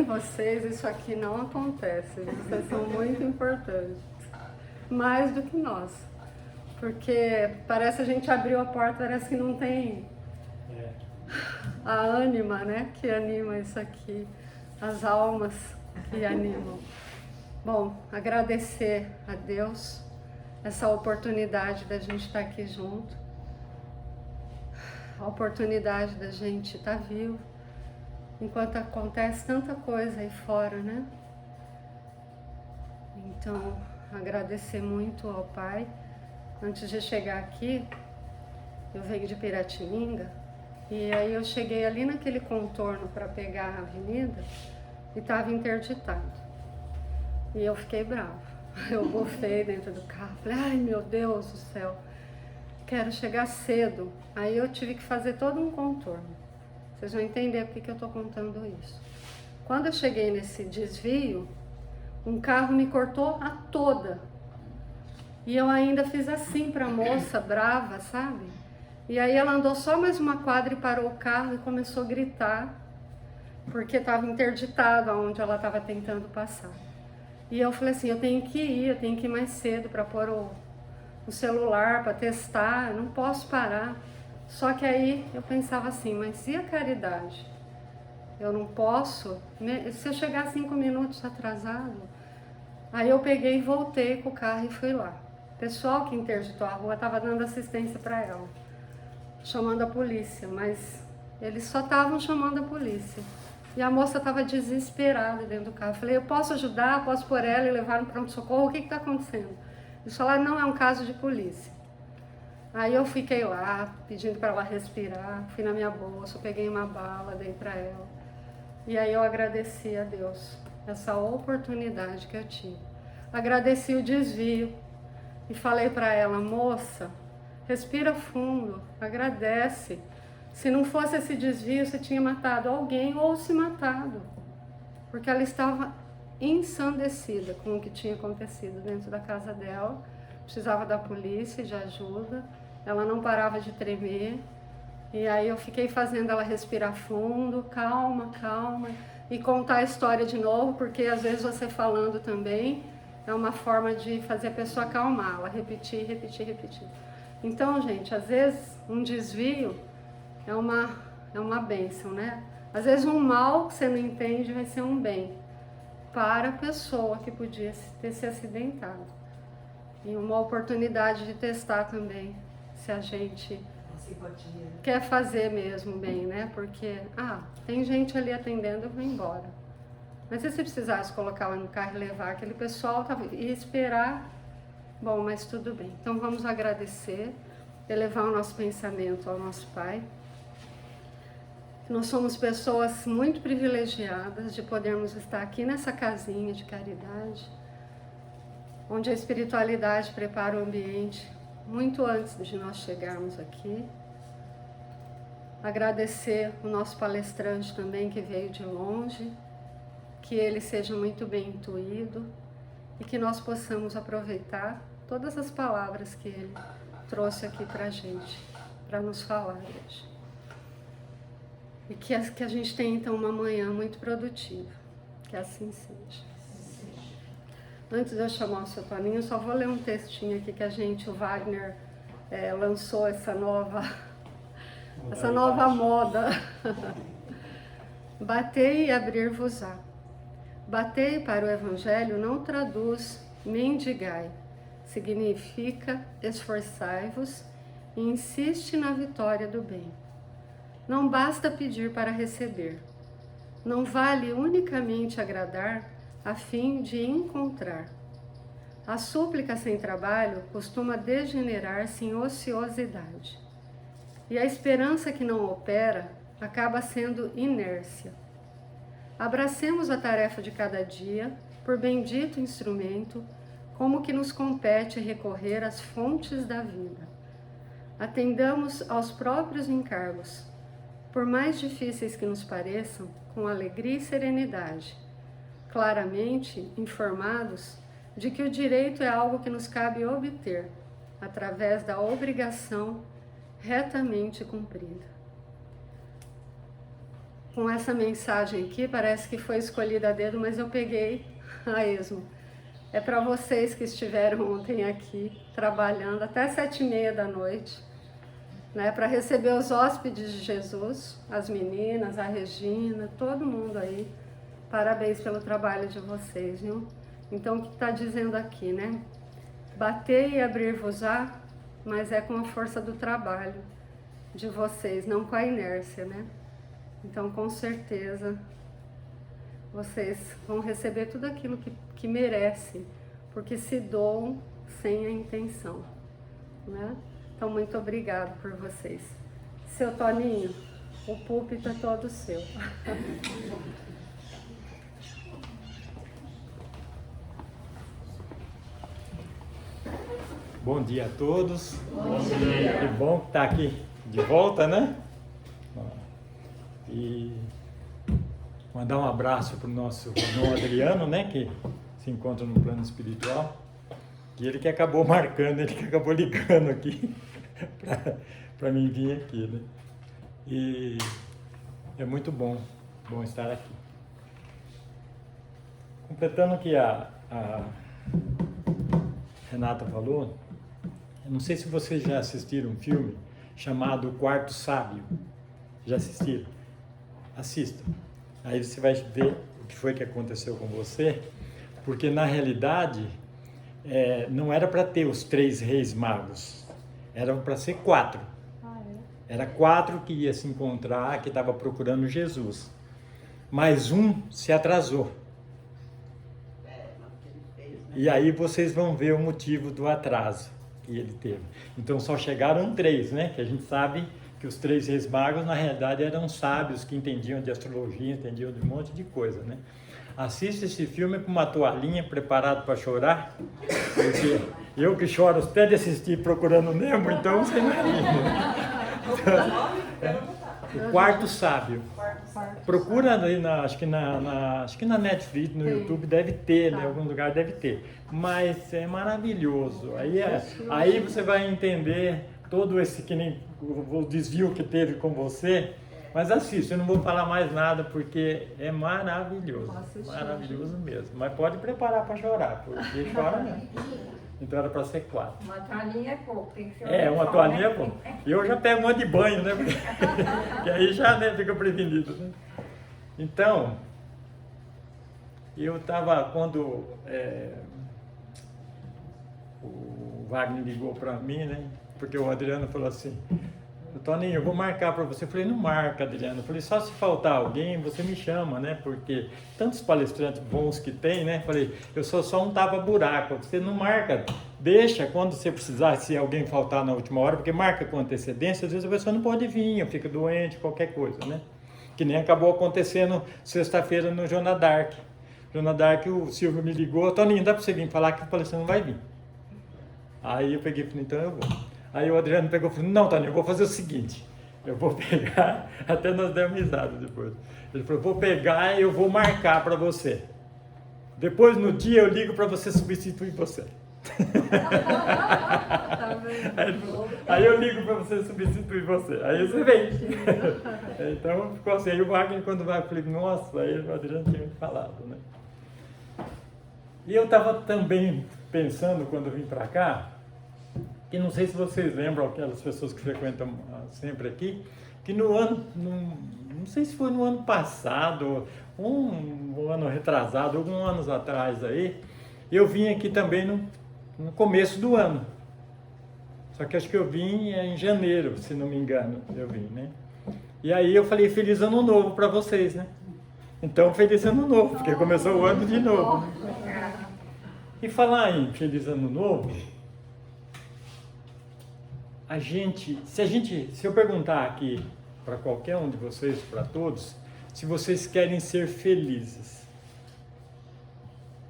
Sem vocês isso aqui não acontece. Vocês são muito importantes. Mais do que nós. Porque parece a gente abriu a porta, parece que não tem a ânima, né? Que anima isso aqui. As almas que animam. Bom, agradecer a Deus essa oportunidade da gente estar aqui junto. A oportunidade da gente estar vivo. Enquanto acontece tanta coisa aí fora, né? Então, agradecer muito ao Pai. Antes de chegar aqui, eu venho de Piratininga, e aí eu cheguei ali naquele contorno para pegar a avenida e estava interditado. E eu fiquei brava. Eu bufei dentro do carro, falei, ai meu Deus do céu, quero chegar cedo. Aí eu tive que fazer todo um contorno. Vocês vão entender por que eu estou contando isso. Quando eu cheguei nesse desvio, um carro me cortou a toda. E eu ainda fiz assim para a moça, brava, sabe? E aí ela andou só mais uma quadra e parou o carro e começou a gritar, porque estava interditado aonde ela estava tentando passar. E eu falei assim, eu tenho que ir mais cedo para pôr o celular, para testar, eu não posso parar. Só que aí eu pensava assim, mas e a caridade? Eu não posso, se eu chegar 5 minutos atrasado. Aí eu peguei e voltei com o carro e fui lá. O pessoal que interditou a rua estava dando assistência para ela, chamando a polícia, mas eles só estavam chamando a polícia. E a moça estava desesperada dentro do carro. Eu falei, eu posso ajudar, posso pôr ela e levar no pronto-socorro, o que está acontecendo? Eles falaram, não, é um caso de polícia. Aí eu fiquei lá, pedindo para ela respirar, fui na minha bolsa, peguei uma bala, dei para ela. E aí eu agradeci a Deus, essa oportunidade que eu tive. Agradeci o desvio e falei para ela, moça, respira fundo, agradece. Se não fosse esse desvio, você tinha matado alguém ou se matado. Porque ela estava ensandecida com o que tinha acontecido dentro da casa dela. Precisava da polícia, de ajuda. Ela não parava de tremer. E aí eu fiquei fazendo ela respirar fundo, calma, calma. E contar a história de novo, porque às vezes você falando também é uma forma de fazer a pessoa acalmar. Ela repetir, repetir, repetir. Então, gente, às vezes um desvio é uma bênção, né? Às vezes um mal que você não entende vai ser um bem para a pessoa que podia ter se acidentado. E uma oportunidade de testar também, se a gente quer fazer mesmo bem, né? Porque, tem gente ali atendendo, eu vou embora. Mas se você precisasse colocar lá no carro e levar aquele pessoal e esperar, bom, mas tudo bem. Então vamos agradecer, elevar o nosso pensamento ao nosso Pai. Nós somos pessoas muito privilegiadas de podermos estar aqui nessa casinha de caridade, onde a espiritualidade prepara o ambiente muito antes de nós chegarmos aqui. Agradecer o nosso palestrante também que veio de longe, que ele seja muito bem intuído e que nós possamos aproveitar todas as palavras que ele trouxe aqui para a gente, para nos falar hoje. E que a gente tenha então uma manhã muito produtiva, que assim seja. Antes de eu chamar o seu Toninho, eu só vou ler um textinho aqui que o Wagner lançou essa nova moda. Batei e abrir-vos-á. Batei para o Evangelho não traduz mendigai, significa esforçai-vos e insiste na vitória do bem. Não basta pedir para receber. Não vale unicamente agradar a fim de encontrar. A súplica sem trabalho costuma degenerar-se em ociosidade. E a esperança que não opera acaba sendo inércia. Abracemos a tarefa de cada dia, por bendito instrumento, como que nos compete recorrer às fontes da vida. Atendamos aos próprios encargos, por mais difíceis que nos pareçam, com alegria e serenidade, claramente informados de que o direito é algo que nos cabe obter, através da obrigação retamente cumprida. com essa mensagem aqui, parece que foi escolhida a dedo, mas eu peguei a esmo. É para vocês que estiveram ontem aqui, trabalhando até 7h30 da noite, né, para receber os hóspedes de Jesus, as meninas, a Regina, todo mundo aí. Parabéns pelo trabalho de vocês, viu? Então, o que está dizendo aqui, né? Bater e abrir-vos-á, mas é com a força do trabalho de vocês, não com a inércia, né? Então, com certeza, vocês vão receber tudo aquilo que merecem, porque se doam sem a intenção, né? Então, muito obrigado por vocês. Seu Toninho, o púlpito é todo seu. Bom dia a todos. Bom dia. Que bom estar aqui de volta, né? E mandar um abraço para o nosso irmão Adriano, né? Que se encontra no plano espiritual. E ele que acabou marcando, ele que acabou ligando aqui para mim vir aqui, né? E é muito bom estar aqui. Completando o que a Renata falou, eu não sei se vocês já assistiram um filme chamado O Quarto Sábio. Já assistiram? Assistam. Aí você vai ver o que foi que aconteceu com você, porque na realidade não era para ter os 3 reis magos, eram para ser 4. Era 4 que ia se encontrar, que estava procurando Jesus. Mas um se atrasou. E aí vocês vão ver o motivo do atraso que ele teve. Então só chegaram 3, né? Que a gente sabe que os 3 reis magos na realidade eram sábios que entendiam de astrologia, entendiam de um monte de coisa, né? Assiste esse filme com uma toalhinha, preparado para chorar, porque eu que choro até de assistir Procurando Nemo, então você imagina, né? Então, O Quarto Sábio. Procura aí, acho que na Netflix, no YouTube deve ter, em algum lugar deve ter. Mas é maravilhoso. Aí você vai entender todo esse o desvio que teve com você. Mas assista, eu não vou falar mais nada porque é maravilhoso. Maravilhoso mesmo. Mas pode preparar para chorar, porque chora mesmo. Então era para ser 4. Uma toalhinha é pouco, tem que ser uma toalhinha é pouco. E eu já pego uma de banho, né? Que aí já fica prevenido, né? Então, eu estava, quando o Wagner ligou para mim, né? Porque o Adriano falou assim, Toninho, eu vou marcar para você. Eu falei, não marca, Adriano. Eu falei, só se faltar alguém, você me chama, né? Porque tantos palestrantes bons que tem, né? Eu falei, eu sou só um tapa-buraco. Você não marca, deixa quando você precisar, se alguém faltar na última hora, porque marca com antecedência, às vezes a pessoa não pode vir, fica doente, qualquer coisa, né? Que nem acabou acontecendo sexta-feira no Joana Dark. Joana Dark, o Silvio me ligou, Toninho, dá para você vir falar que o palestrante não vai vir. Aí eu peguei e falei, então eu vou. Aí o Adriano pegou e falou, não, Toninho, eu vou fazer o seguinte, eu vou pegar, até nós demos risada depois. Ele falou, vou pegar e eu vou marcar para você. Depois no dia eu ligo para você substituir você. Aí eu ligo para você substituir você. Aí você vem. Então ficou assim. Aí o Wagner, quando vai, eu falei, nossa, aí o Adriano tinha me falado, né? E eu estava também pensando, quando eu vim para cá, que não sei se vocês lembram, aquelas pessoas que frequentam sempre aqui, que no ano, não sei se foi no ano passado, um ano retrasado, alguns anos atrás aí, eu vim aqui também no começo do ano. Só que acho que eu vim em janeiro, se não me engano, eu vim, né? E aí eu falei, feliz ano novo para vocês, né? Então, feliz ano novo, porque começou o ano de novo. Né? E falar em feliz ano novo, se eu perguntar aqui para qualquer um de vocês, para todos, se vocês querem ser felizes,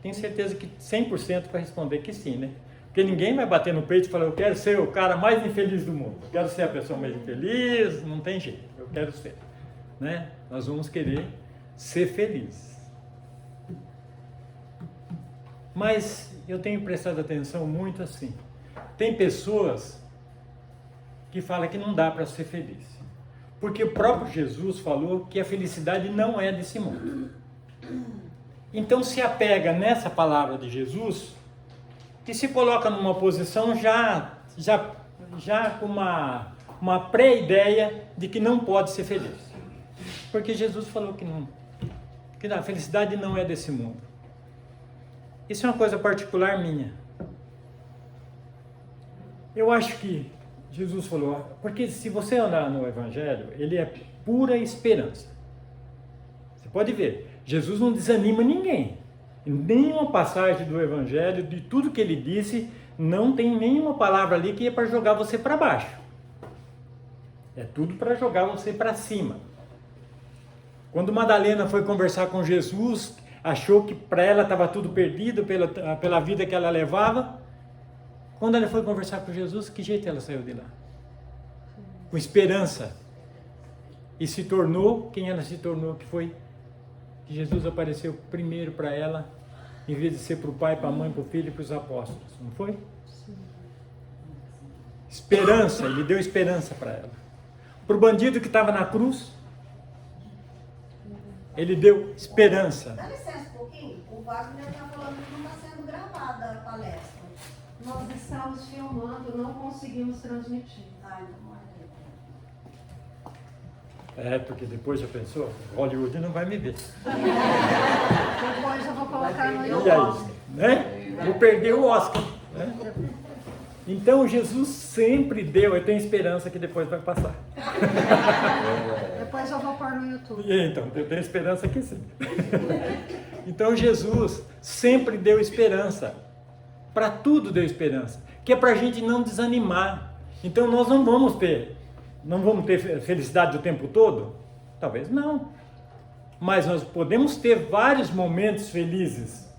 tenho certeza que 100% vai responder que sim, né? Porque ninguém vai bater no peito e falar, eu quero ser o cara mais infeliz do mundo, eu quero ser a pessoa mais infeliz, não tem jeito, eu quero ser, né? Nós vamos querer ser felizes. Mas eu tenho prestado atenção muito assim, tem pessoas que falam que não dá para ser feliz, Porque o próprio Jesus falou que a felicidade não é desse mundo. Então se apega nessa palavra de Jesus e se coloca numa posição já com uma pré-ideia de que não pode ser feliz. Porque Jesus falou que a felicidade não é desse mundo. Isso é uma coisa particular minha. Eu acho que Jesus falou, porque se você andar no Evangelho, ele é pura esperança. Você pode ver, Jesus não desanima ninguém. Em nenhuma passagem do Evangelho, de tudo que ele disse, não tem nenhuma palavra ali que é para jogar você para baixo. É tudo para jogar você para cima. Quando Madalena foi conversar com Jesus, achou que para ela estava tudo perdido pela vida que ela levava. Quando ela foi conversar com Jesus, que jeito ela saiu de lá? Com esperança. E se tornou quem ela se tornou, que foi que Jesus apareceu primeiro para ela, em vez de ser para o pai, para a mãe, para o filho e para os apóstolos. Não foi? Sim. Esperança, ele deu esperança para ela. Para o bandido que estava na cruz, ele deu esperança. Dá licença um pouquinho, o Wagner está falando que não está sendo gravada a palestra. Nós estamos filmando, não conseguimos transmitir. Ai, não É, porque depois já pensou, Hollywood não vai me ver. Depois eu vou colocar no E YouTube. aí, né? Vou perder o Oscar. Né? Então Jesus sempre deu, eu tenho esperança que depois vai passar. Depois eu vou pôr no YouTube. Então, eu tenho esperança que sim. Então Jesus sempre deu esperança. Para tudo deu esperança. Que é para a gente não desanimar. Então nós não vamos ter felicidade o tempo todo? Talvez não. Mas nós podemos ter vários momentos felizes.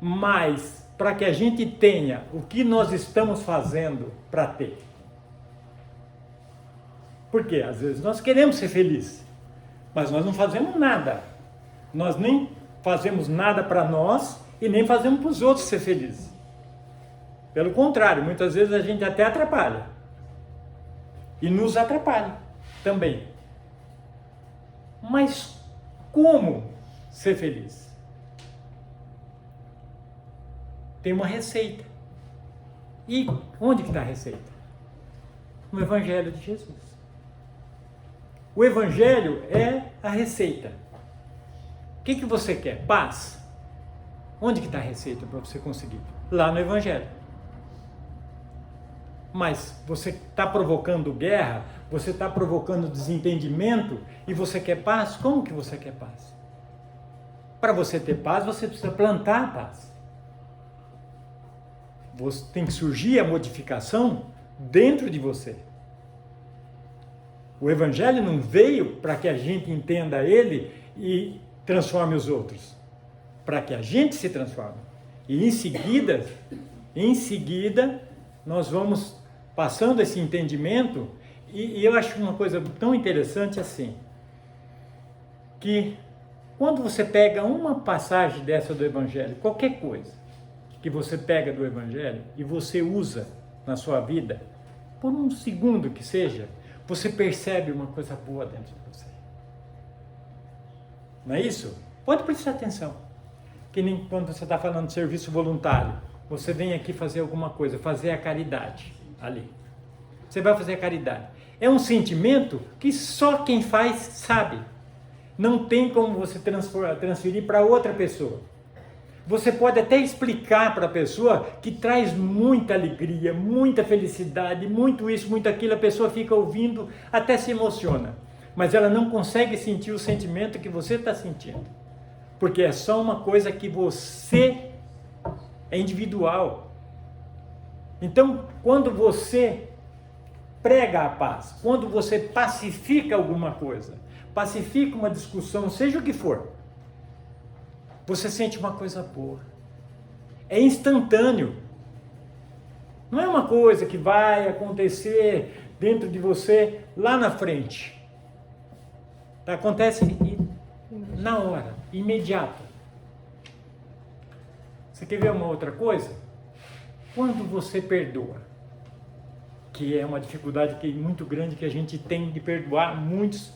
Mas para que a gente tenha o que nós estamos fazendo para ter. Porque às vezes nós queremos ser felizes, mas nós não fazemos nada. Nós nem fazemos nada para nós e nem fazemos para os outros ser felizes. Pelo contrário, muitas vezes a gente até atrapalha. E nos atrapalha também. Mas como ser feliz? Tem uma receita. E onde que está a receita? No Evangelho de Jesus. O Evangelho é a receita. O que você quer? Paz? Onde que está a receita para você conseguir? Lá no Evangelho. Mas você está provocando guerra, você está provocando desentendimento e você quer paz? Como que você quer paz? Para você ter paz, você precisa plantar a paz. Você tem que surgir a modificação dentro de você. O Evangelho não veio para que a gente entenda ele e transforme os outros. Para que a gente se transforme. E em seguida, nós vamos passando esse entendimento, e eu acho uma coisa tão interessante assim, que quando você pega uma passagem dessa do Evangelho, qualquer coisa que você pega do Evangelho e você usa na sua vida, por um segundo que seja, você percebe uma coisa boa dentro de você. Não é isso? Pode prestar atenção. Que nem quando você está falando de serviço voluntário, você vem aqui fazer alguma coisa, fazer a caridade ali. Você vai fazer a caridade. É um sentimento que só quem faz sabe. Não tem como você transferir para outra pessoa. Você pode até explicar para a pessoa que traz muita alegria, muita felicidade, muito isso, muito aquilo, a pessoa fica ouvindo, até se emociona. Mas ela não consegue sentir o sentimento que você está sentindo. Porque é só uma coisa que você é individual. Então, quando você prega a paz, quando você pacifica alguma coisa, pacifica uma discussão, seja o que for, você sente uma coisa boa. É instantâneo. Não é uma coisa que vai acontecer dentro de você lá na frente. Acontece na hora, imediato. Você quer ver uma outra coisa? Quando você perdoa, que é uma dificuldade muito grande que a gente tem de perdoar. Muitos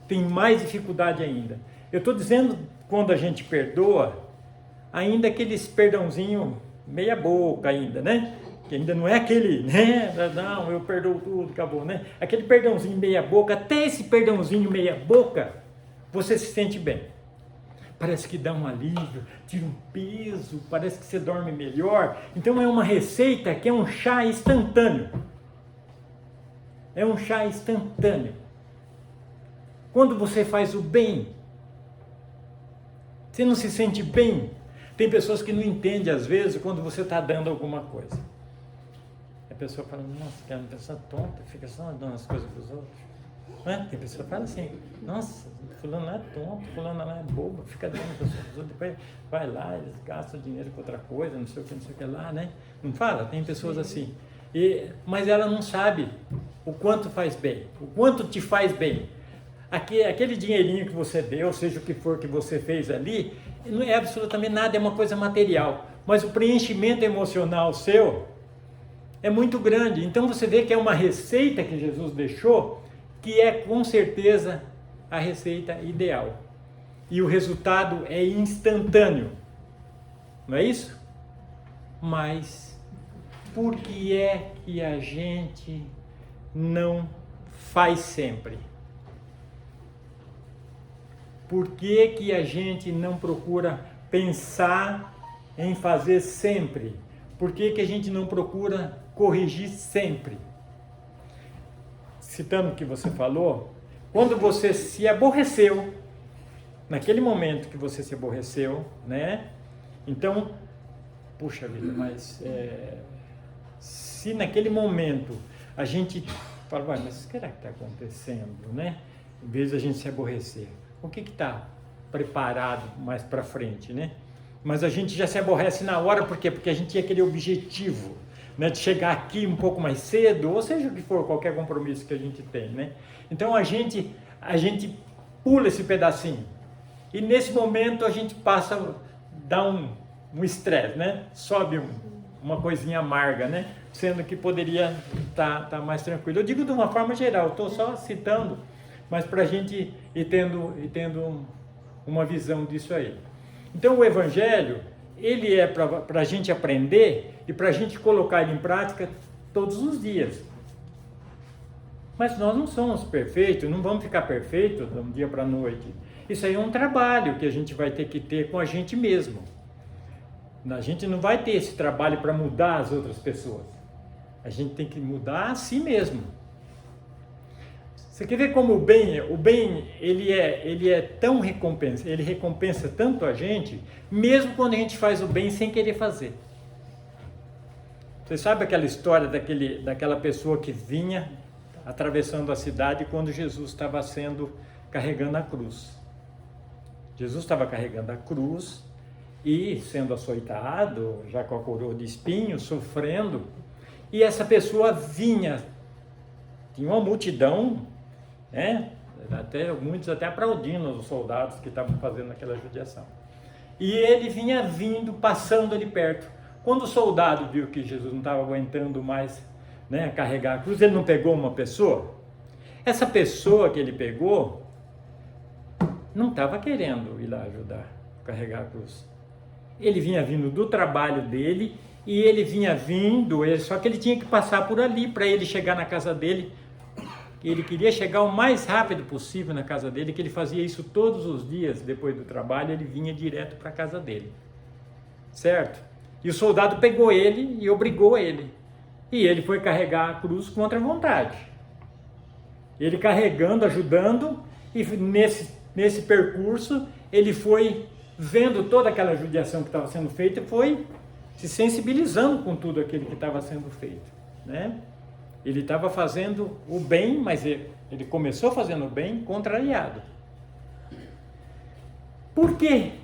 têm mais dificuldade ainda. Eu estou dizendo, quando a gente perdoa, ainda aqueles perdãozinho meia boca ainda, né? Que ainda não é aquele, né? Não, eu perdoo tudo, acabou, né? Aquele perdãozinho meia boca, até esse perdãozinho meia boca, você se sente bem. Parece que dá um alívio, tira um peso, parece que você dorme melhor. Então é uma receita que é um chá instantâneo. É um chá instantâneo. Quando você faz o bem, você não se sente bem. Tem pessoas que não entendem, às vezes, quando você está dando alguma coisa. A pessoa fala, nossa, que é uma pessoa tonta, fica só dando as coisas para os outros. Não é? Tem pessoa que fala assim, nossa, fulano não é tonto, fulano não é bobo, fica dando para os outros, depois vai lá, eles gastam dinheiro com outra coisa, não sei o que lá, né? Não fala? Tem pessoas assim. Mas ela não sabe o quanto faz bem, o quanto te faz bem. Aquele dinheirinho que você deu, seja o que for que você fez ali, não é absolutamente nada, é uma coisa material. Mas o preenchimento emocional seu é muito grande. Então você vê que é uma receita que Jesus deixou, que é com certeza a receita ideal. E o resultado é instantâneo. Não é isso? Mas por que é que a gente não faz sempre? Por que que a gente não procura pensar em fazer sempre? Por que que a gente não procura corrigir sempre? Citando o que você falou, quando você se aborreceu, naquele momento que você se aborreceu, né? Então, puxa vida, mas se naquele momento a gente fala, mas o que será que está acontecendo, né? Em vez de a gente se aborrecer, o que está preparado mais para frente, né? Mas a gente já se aborrece na hora, por quê? Porque a gente tinha aquele objetivo, né, de chegar aqui um pouco mais cedo, ou seja o que for, qualquer compromisso que a gente tem, né? Então a gente pula esse pedacinho, e nesse momento a gente passa, dá um estresse, né? Sobe uma coisinha amarga, né? Sendo que poderia tá mais tranquilo. Eu digo de uma forma geral, estou só citando, mas para a gente ir tendo uma visão disso aí. Então o Evangelho, ele é para a gente aprender e para a gente colocar ele em prática todos os dias. Mas nós não somos perfeitos, não vamos ficar perfeitos de um dia para a noite. Isso aí é um trabalho que a gente vai ter que ter com a gente mesmo. A gente não vai ter esse trabalho para mudar as outras pessoas. A gente tem que mudar a si mesmo. Você quer ver como o bem ele é tão recompensa, ele recompensa tanto a gente, mesmo quando a gente faz o bem sem querer fazer. Você sabe aquela história daquela pessoa que vinha atravessando a cidade quando Jesus estava carregando a cruz. Jesus estava carregando a cruz e sendo açoitado, já com a coroa de espinhos, sofrendo, e essa pessoa vinha, tinha uma multidão, né? Muitos até aplaudindo os soldados que estavam fazendo aquela judiação. E ele vinha passando ali perto. Quando o soldado viu que Jesus não estava aguentando mais, né, carregar a cruz, ele não pegou uma pessoa? Essa pessoa que ele pegou não estava querendo ir lá ajudar a carregar a cruz. Ele vinha vindo do trabalho dele e ele vinha vindo, só que ele tinha que passar por ali para ele chegar na casa dele. Ele queria chegar o mais rápido possível na casa dele, que ele fazia isso todos os dias depois do trabalho, ele vinha direto para a casa dele. Certo? E o soldado pegou ele e obrigou ele. E ele foi carregar a cruz contra a vontade. Ele carregando, ajudando, e nesse percurso ele foi vendo toda aquela judiação que estava sendo feita e foi se sensibilizando com tudo aquilo que estava sendo feito, né? Ele estava fazendo o bem, mas ele começou fazendo o bem contrariado. Por quê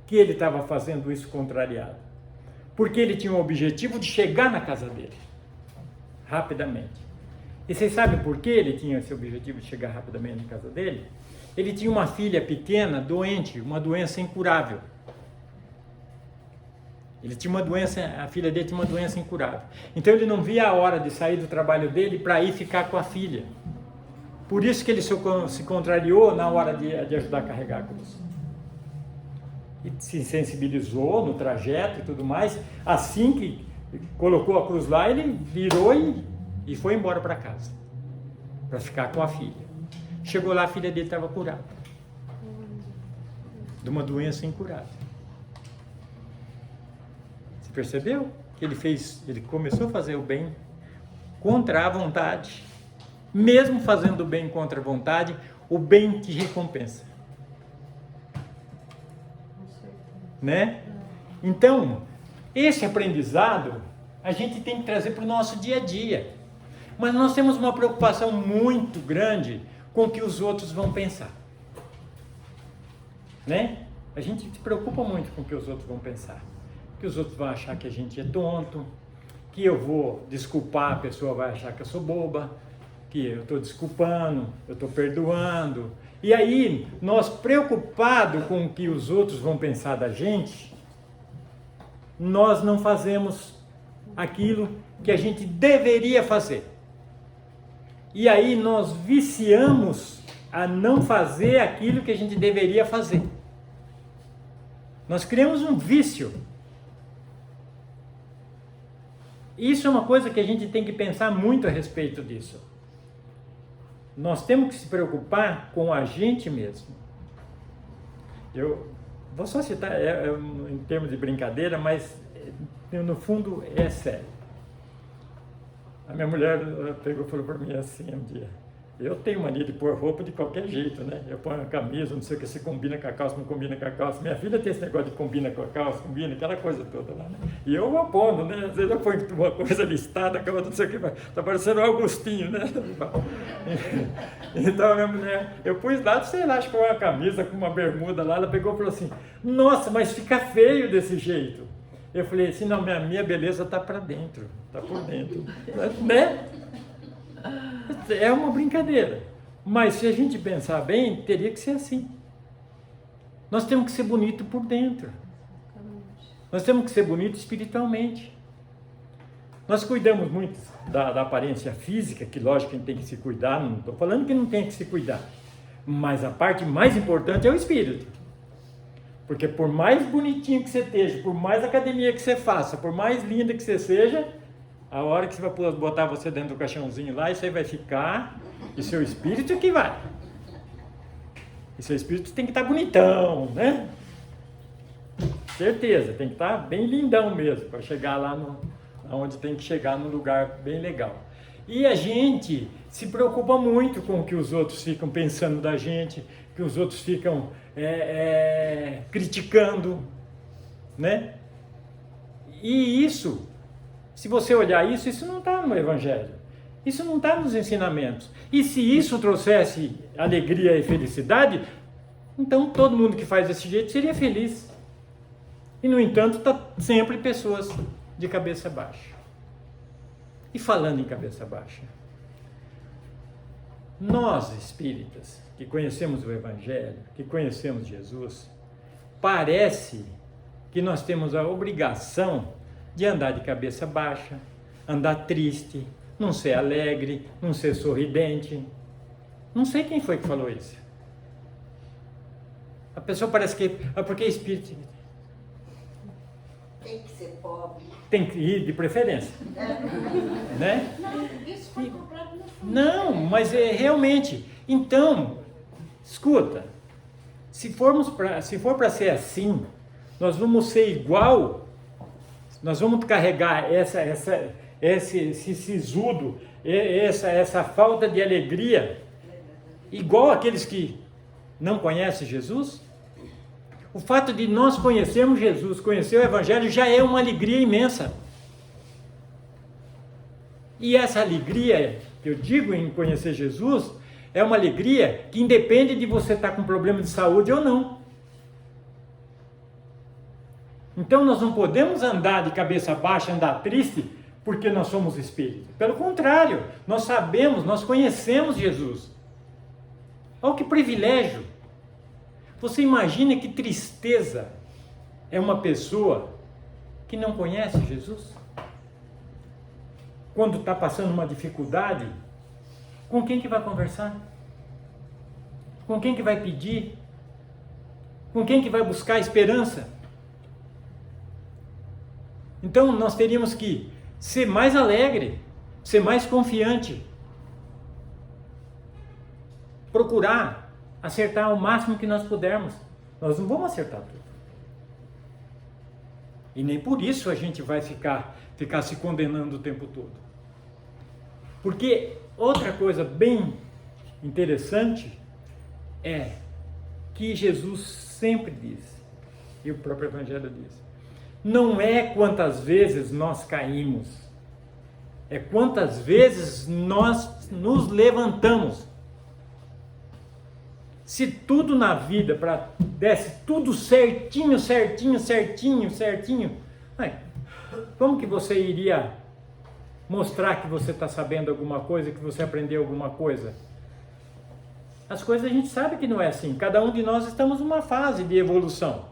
que ele estava fazendo isso contrariado? Porque ele tinha o objetivo de chegar na casa dele, rapidamente. E vocês sabem por que ele tinha esse objetivo de chegar rapidamente na casa dele? Ele tinha uma filha pequena, doente, uma doença incurável. Ele tinha uma doença, a filha dele tinha uma doença incurável. Então ele não via a hora de sair do trabalho dele para ir ficar com a filha. Por isso que ele se contrariou na hora de ajudar a carregar a cruz. E se sensibilizou no trajeto e tudo mais. Assim que colocou a cruz lá, ele virou e foi embora para casa, para ficar com a filha. Chegou lá, a filha dele estava curada de uma doença incurável. Você percebeu que ele começou a fazer o bem contra a vontade, mesmo fazendo o bem contra a vontade, o bem te recompensa, né? Então, esse aprendizado a gente tem que trazer para o nosso dia a dia. Mas nós temos uma preocupação muito grande com o que os outros vão pensar, né? A gente se preocupa muito com o que os outros vão pensar, que os outros vão achar que a gente é tonto, que eu vou desculpar, a pessoa vai achar que eu sou boba, que eu estou desculpando, eu estou perdoando. E aí, nós preocupados com o que os outros vão pensar da gente, nós não fazemos aquilo que a gente deveria fazer. E aí nós viciamos a não fazer aquilo que a gente deveria fazer. Nós criamos um vício. Isso é uma coisa que a gente tem que pensar muito a respeito disso. Nós temos que se preocupar com a gente mesmo. Eu vou só citar em termos de brincadeira, mas no fundo é sério. A minha mulher pegou e falou para mim assim um dia: eu tenho mania de pôr roupa de qualquer jeito, né? Eu ponho uma camisa, não sei o que, se combina com a calça, não combina com a calça. Minha filha tem esse negócio de combina com a calça, combina, aquela coisa toda lá, né? E eu vou pondo, né? Às vezes eu ponho uma coisa listada, acaba não sei o que, tá parecendo o Augustinho, né? Então a minha mulher, eu pus lá, sei lá, acho que uma camisa com uma bermuda lá, ela pegou e falou assim: nossa, mas fica feio desse jeito. Eu falei assim: não, minha beleza está para dentro, está por dentro, né? É uma brincadeira, mas se a gente pensar bem, teria que ser assim. Nós temos que ser bonito por dentro, nós temos que ser bonito espiritualmente. Nós cuidamos muito da aparência física, que lógico que a gente tem que se cuidar, não estou falando que não tem que se cuidar, mas a parte mais importante é o espírito. Porque por mais bonitinho que você esteja, por mais academia que você faça, por mais linda que você seja, a hora que você vai botar você dentro do caixãozinho lá, isso aí vai ficar, e seu espírito é que vai. E seu espírito tem que estar bonitão, né? Certeza, tem que estar bem lindão mesmo, para chegar lá onde tem que chegar, num lugar bem legal. E a gente se preocupa muito com o que os outros ficam pensando da gente, que os outros ficam criticando, né? E isso, se você olhar isso não está no Evangelho, isso não está nos ensinamentos. E se isso trouxesse alegria e felicidade, então todo mundo que faz desse jeito seria feliz. E no entanto, está sempre pessoas de cabeça baixa. E falando em cabeça baixa, nós espíritas, que conhecemos o Evangelho, que conhecemos Jesus, parece que nós temos a obrigação de andar de cabeça baixa, andar triste, não ser alegre, não ser sorridente. Não sei quem foi que falou isso. A pessoa parece que... porque é espírito. Tem que ser pobre. Tem que ir de preferência. Né? Não, isso foi comprado no fundo. Não, mas é realmente. Então, escuta, se for para ser assim, nós vamos ser igual, nós vamos carregar esse sisudo, essa falta de alegria, igual aqueles que não conhecem Jesus. O fato de nós conhecermos Jesus, conhecer o Evangelho, já é uma alegria imensa. E essa alegria, que eu digo em conhecer Jesus, é uma alegria que independe de você estar com problema de saúde ou não. Então nós não podemos andar de cabeça baixa, andar triste, porque nós somos espíritos. Pelo contrário, nós sabemos, nós conhecemos Jesus. Olha que privilégio. Você imagina que tristeza é uma pessoa que não conhece Jesus? Quando está passando uma dificuldade, com quem que vai conversar? Com quem que vai pedir? Com quem que vai buscar esperança? Então nós teríamos que ser mais alegre, ser mais confiante, procurar acertar o máximo que nós pudermos. Nós não vamos acertar tudo. E nem por isso a gente vai ficar se condenando o tempo todo. Porque outra coisa bem interessante é que Jesus sempre diz, e o próprio Evangelho diz, não é quantas vezes nós caímos, é quantas vezes nós nos levantamos. Se tudo na vida desse tudo certinho, como que você iria mostrar que você está sabendo alguma coisa, que você aprendeu alguma coisa? As coisas a gente sabe que não é assim. Cada um de nós estamos numa fase de evolução.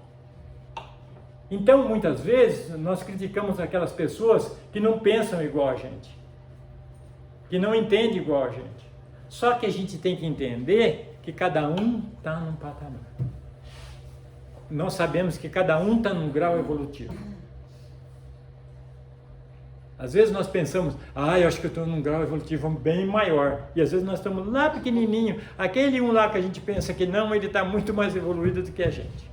Então, muitas vezes, nós criticamos aquelas pessoas que não pensam igual a gente, que não entendem igual a gente. Só que a gente tem que entender que cada um está num patamar. Nós sabemos que cada um está num grau evolutivo. Às vezes nós pensamos, eu acho que eu estou num grau evolutivo bem maior. E às vezes nós estamos lá pequenininho. Aquele um lá que a gente pensa que não, ele está muito mais evoluído do que a gente.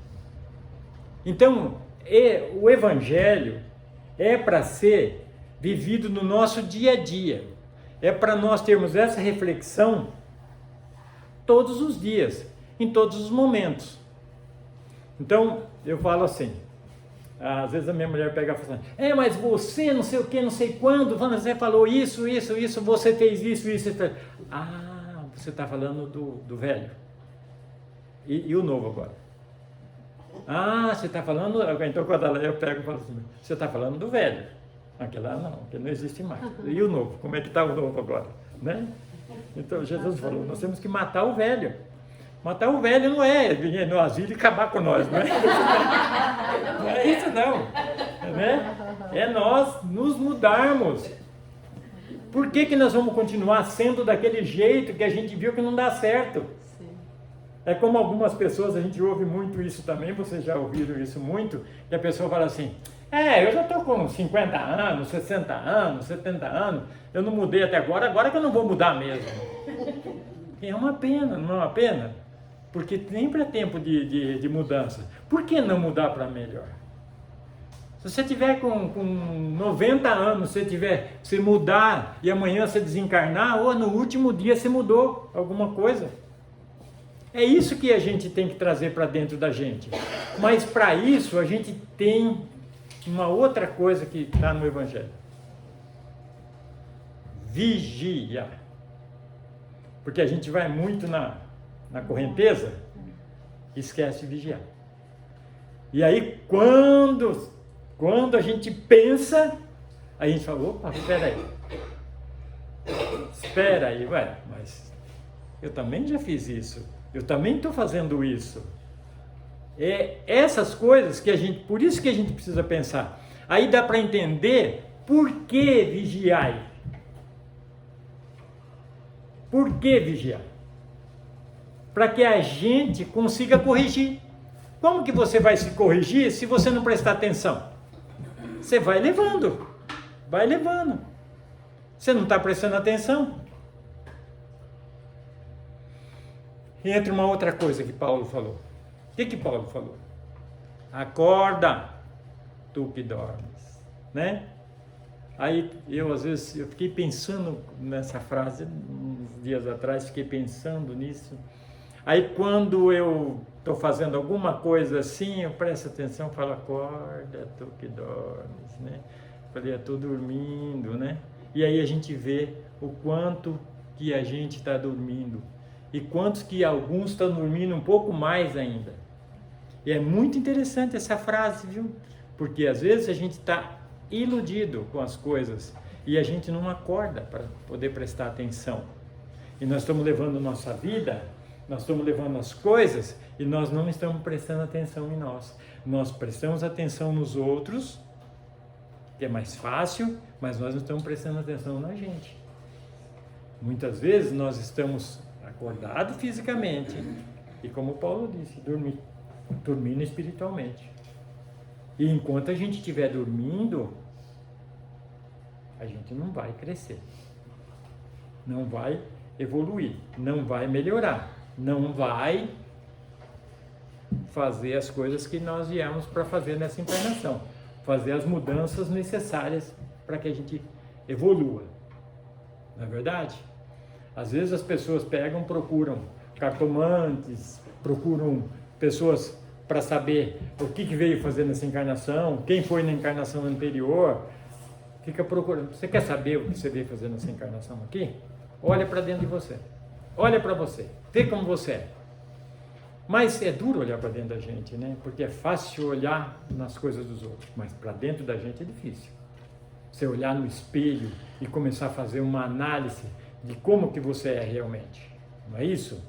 Então, o Evangelho é para ser vivido no nosso dia a dia. É para nós termos essa reflexão todos os dias, em todos os momentos. Então, eu falo assim, às vezes a minha mulher pega e fala assim, mas você não sei o que, não sei quando, você falou isso, você fez isso. Você está falando do velho. E o novo agora? Você está falando, então quando eu pego e falo assim, você está falando do velho. Aquele lá não, que não existe mais. E o novo, como é que está o novo agora? Né? Então Jesus falou, nós temos que matar o velho. Matar o velho não é vir no asilo e acabar com nós, não é? Não é isso não. Né? É nós nos mudarmos. Por que nós vamos continuar sendo daquele jeito que a gente viu que não dá certo? Sim. É como algumas pessoas, a gente ouve muito isso também, vocês já ouviram isso muito, que a pessoa fala assim, eu já estou com 50 anos, 60 anos, 70 anos, eu não mudei até agora que eu não vou mudar mesmo. É uma pena, não é uma pena? Porque sempre é tempo de mudança. Por que não mudar para melhor? Se você tiver com 90 anos, você mudar e amanhã você desencarnar, ou no último dia você mudou alguma coisa. É isso que a gente tem que trazer para dentro da gente. Mas para isso a gente tem uma outra coisa que está no Evangelho. Vigia. Porque a gente vai muito na correnteza, esquece de vigiar. E aí quando a gente pensa, a gente fala, opa, espera aí, mas eu também já fiz isso, eu também estou fazendo isso. Essas coisas por isso que a gente precisa pensar. Aí dá para entender por que vigiar. Por que vigiar? Para que a gente consiga corrigir. Como que você vai se corrigir se você não prestar atenção? Você vai levando. Você não está prestando atenção. E entra uma outra coisa que Paulo falou. O que Paulo falou? Acorda, tu que dormes, né? Aí às vezes eu fiquei pensando nessa frase, uns dias atrás, fiquei pensando nisso. Aí quando eu estou fazendo alguma coisa assim, eu presto atenção e falo, acorda, tu que dormes, né? Falei, eu estou dormindo, né? E aí a gente vê o quanto que a gente está dormindo. E quantos que alguns estão dormindo um pouco mais ainda. E é muito interessante essa frase, viu? Porque às vezes a gente está iludido com as coisas e a gente não acorda para poder prestar atenção. E nós estamos levando nossa vida, nós estamos levando as coisas e nós não estamos prestando atenção em nós. Nós prestamos atenção nos outros que é mais fácil, mas nós não estamos prestando atenção na gente. Muitas vezes nós estamos acordados fisicamente e, como Paulo disse, dormindo espiritualmente. E enquanto a gente estiver dormindo, a gente não vai crescer, não vai evoluir, não vai melhorar, não vai fazer as coisas que nós viemos para fazer nessa encarnação, fazer as mudanças necessárias para que a gente evolua. Não é verdade? Às vezes as pessoas procuram cartomantes, procuram pessoas para saber o que veio fazer nessa encarnação, quem foi na encarnação anterior. Fica procurando. Você quer saber o que você veio fazer nessa encarnação aqui? Olha para dentro de você. Olha para você. Vê como você é. Mas é duro olhar para dentro da gente, né? Porque é fácil olhar nas coisas dos outros, mas para dentro da gente é difícil. Você olhar no espelho e começar a fazer uma análise de como que você é realmente. Não é isso?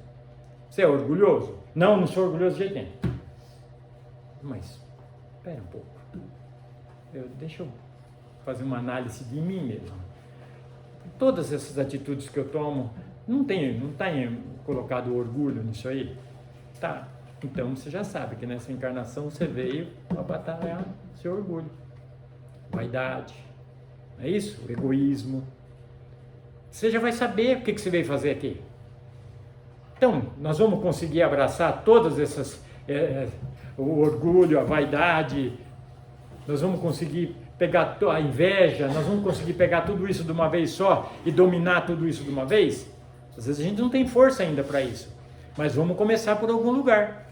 Você é orgulhoso? Não, não sou orgulhoso de jeito nenhum. Mas, espera um pouco. Deixa eu fazer uma análise de mim mesmo. Todas essas atitudes que eu tomo, não tem colocado orgulho nisso aí? Tá, então você já sabe que nessa encarnação você veio para batalhar seu orgulho, vaidade, não é isso? O egoísmo. Você já vai saber o que você veio fazer aqui. Então, nós vamos conseguir abraçar todas essas, o orgulho, a vaidade, nós vamos conseguir pegar a inveja, nós vamos conseguir pegar tudo isso de uma vez só e dominar tudo isso de uma vez? Às vezes a gente não tem força ainda para isso, mas vamos começar por algum lugar.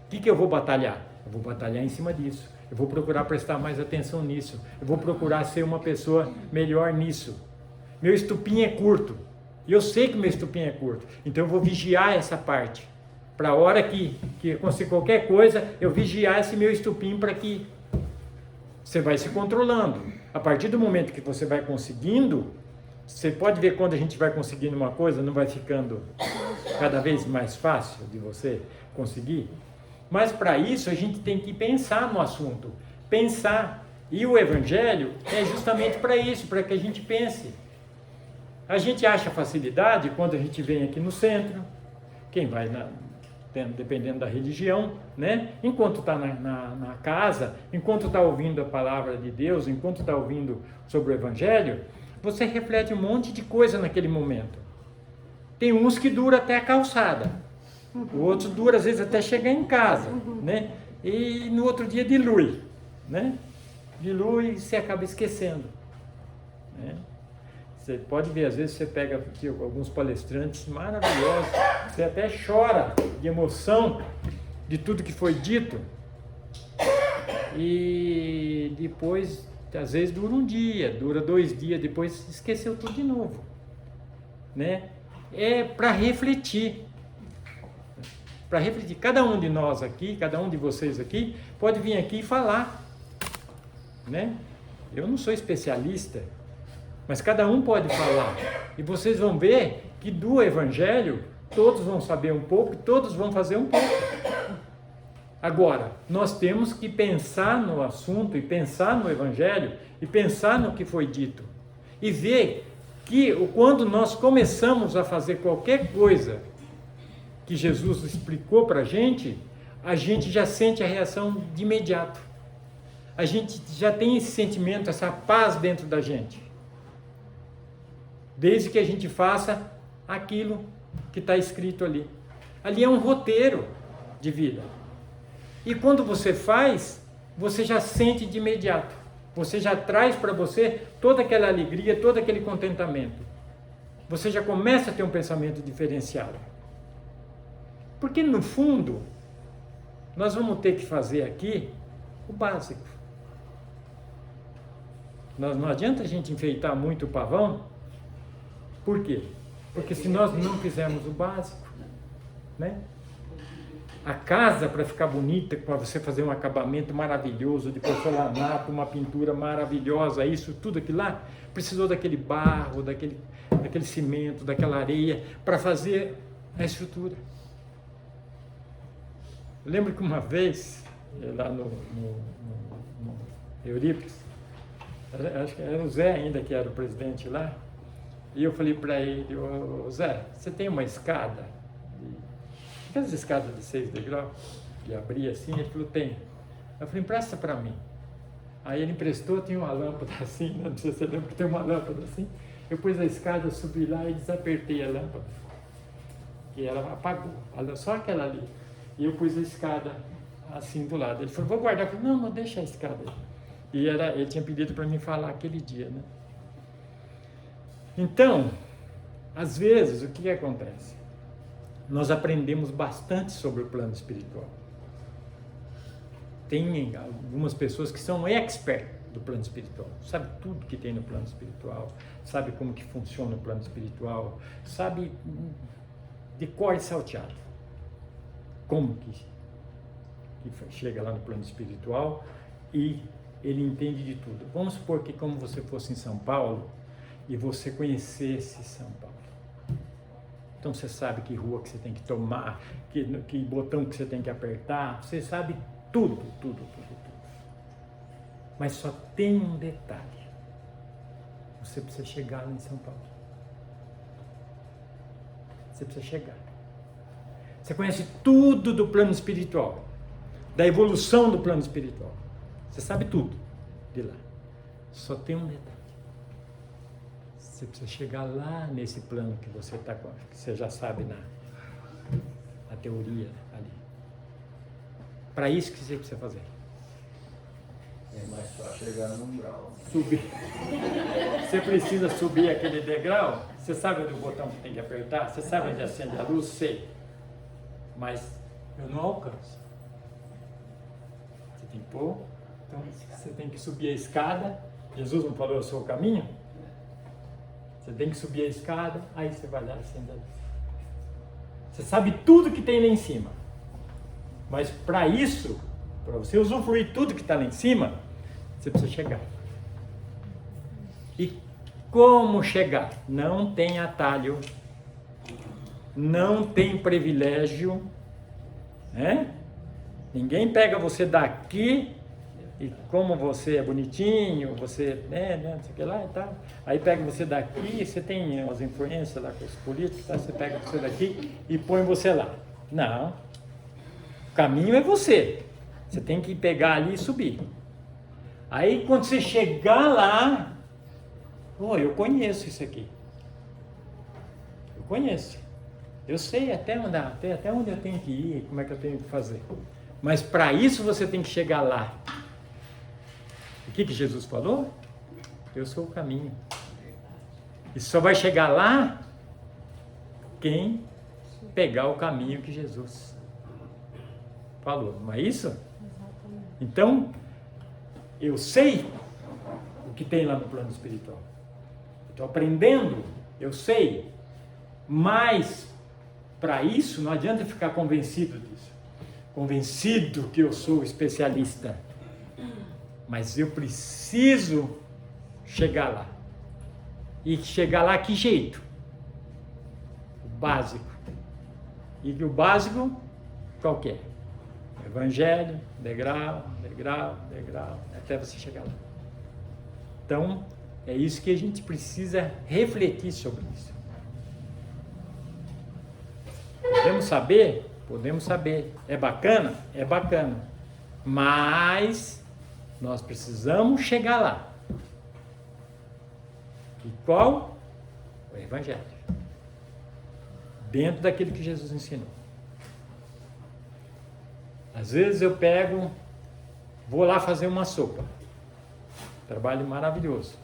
O que eu vou batalhar? Eu vou batalhar em cima disso, eu vou procurar prestar mais atenção nisso, eu vou procurar ser uma pessoa melhor nisso. Meu estupim é curto, e eu sei que meu estupim é curto, então eu vou vigiar essa parte, para a hora que acontecer qualquer coisa, eu vigiar esse meu estupim para que você vai se controlando. A partir do momento que você vai conseguindo, você pode ver quando a gente vai conseguindo uma coisa, não vai ficando cada vez mais fácil de você conseguir? Mas para isso a gente tem que pensar no assunto, pensar. E o Evangelho é justamente para isso, para que a gente pense. A gente acha facilidade quando a gente vem aqui no centro, quem vai dependendo da religião, né? Enquanto está na casa, enquanto está ouvindo a palavra de Deus, enquanto está ouvindo sobre o Evangelho, você reflete um monte de coisa naquele momento. Tem uns que dura até a calçada, outros dura às vezes até chegar em casa, né? E no outro dia dilui, né? Dilui e você acaba esquecendo, né? Você pode ver, às vezes você pega aqui alguns palestrantes maravilhosos, você até chora de emoção de tudo que foi dito, e depois, às vezes dura um dia, dura 2 dias, depois esqueceu tudo de novo, né? É para refletir. Para refletir. Cada um de nós aqui, cada um de vocês aqui, pode vir aqui e falar, né? Eu não sou especialista, mas cada um pode falar. E vocês vão ver que do Evangelho, todos vão saber um pouco e todos vão fazer um pouco. Agora, nós temos que pensar no assunto e pensar no Evangelho e pensar no que foi dito. E ver que quando nós começamos a fazer qualquer coisa que Jesus explicou para a gente já sente a reação de imediato. A gente já tem esse sentimento, essa paz dentro da gente. Desde que a gente faça aquilo que está escrito ali. Ali é um roteiro de vida. E quando você faz, você já sente de imediato. Você já traz para você toda aquela alegria, todo aquele contentamento. Você já começa a ter um pensamento diferenciado. Porque no fundo, nós vamos ter que fazer aqui o básico. Não adianta a gente enfeitar muito o pavão. Por quê? Porque se nós não fizermos o básico, né? A casa, para ficar bonita, para você fazer um acabamento maravilhoso, de porcelanato, uma pintura maravilhosa, isso, tudo aquilo lá, precisou daquele barro, daquele cimento, daquela areia, para fazer a estrutura. Eu lembro que uma vez, lá no Eurípides, acho que era o Zé ainda que era o presidente lá, e eu falei para ele, ô Zé, você tem uma escada? Aquelas escadas de 6 degraus, que abria assim, ele falou, tem. Eu falei, empresta para mim. Aí ele emprestou, tinha uma lâmpada assim, não sei se você lembra que tem uma lâmpada assim. Eu pus a escada, subi lá e desapertei a lâmpada. E ela apagou, só aquela ali. E eu pus a escada assim do lado. Ele falou, vou guardar. Eu falei, não, deixa a escada aí. E ele tinha pedido para mim falar aquele dia, né? Então, às vezes, o que acontece? Nós aprendemos bastante sobre o plano espiritual. Tem algumas pessoas que são expert do plano espiritual, sabe tudo que tem no plano espiritual, sabe como que funciona o plano espiritual, sabe de cor e salteado como que chega lá no plano espiritual e ele entende de tudo. Vamos supor que como você fosse em São Paulo e você conhecesse São Paulo. Então você sabe que rua que você tem que tomar, que botão que você tem que apertar, você sabe tudo. Mas só tem um detalhe. Você precisa chegar lá em São Paulo. Você precisa chegar. Você conhece tudo do plano espiritual, da evolução do plano espiritual. Você sabe tudo de lá. Só tem um detalhe. Você precisa chegar lá nesse plano que você está com, que você já sabe na teoria ali. Para isso que você precisa fazer. É mais fácil chegar no umbral. Subir. Você precisa subir aquele degrau. Você sabe onde o botão que tem que apertar? Você sabe onde acende a luz? Sei. Mas eu não alcanço. Você tem que pôr. Então você tem que subir a escada. Jesus não falou, eu sou o caminho? Você tem que subir a escada, aí você vai lá e acende a luz. Você sabe tudo que tem lá em cima. Mas para isso, para você usufruir tudo que está lá em cima, você precisa chegar. E como chegar? Não tem atalho, não tem privilégio, né? Ninguém pega você daqui e como você é bonitinho, você, não sei o que lá e tal, aí pega você daqui, você tem umas influências lá com os políticos, tá? Você pega você daqui e põe você lá. Não. O caminho é você. Você tem que pegar ali e subir. Aí quando você chegar lá, eu conheço isso aqui. Eu conheço. Eu sei até onde eu tenho que ir, como é que eu tenho que fazer. Mas para isso você tem que chegar lá. O que Jesus falou? Eu sou o caminho. E só vai chegar lá quem pegar o caminho que Jesus falou. Não é isso? Exatamente. Então, eu sei o que tem lá no plano espiritual. Estou aprendendo, eu sei. Mas, para isso, não adianta ficar convencido disso. Convencido que eu sou especialista. Mas eu preciso chegar lá. E chegar lá que jeito? O básico. E o básico, qual que é? Evangelho, degrau, até você chegar lá. Então, é isso que a gente precisa refletir sobre isso. Podemos saber? Podemos saber. É bacana? É bacana. Mas nós precisamos chegar lá. E qual? O Evangelho. Dentro daquilo que Jesus ensinou. Às vezes eu vou lá fazer uma sopa. Trabalho maravilhoso.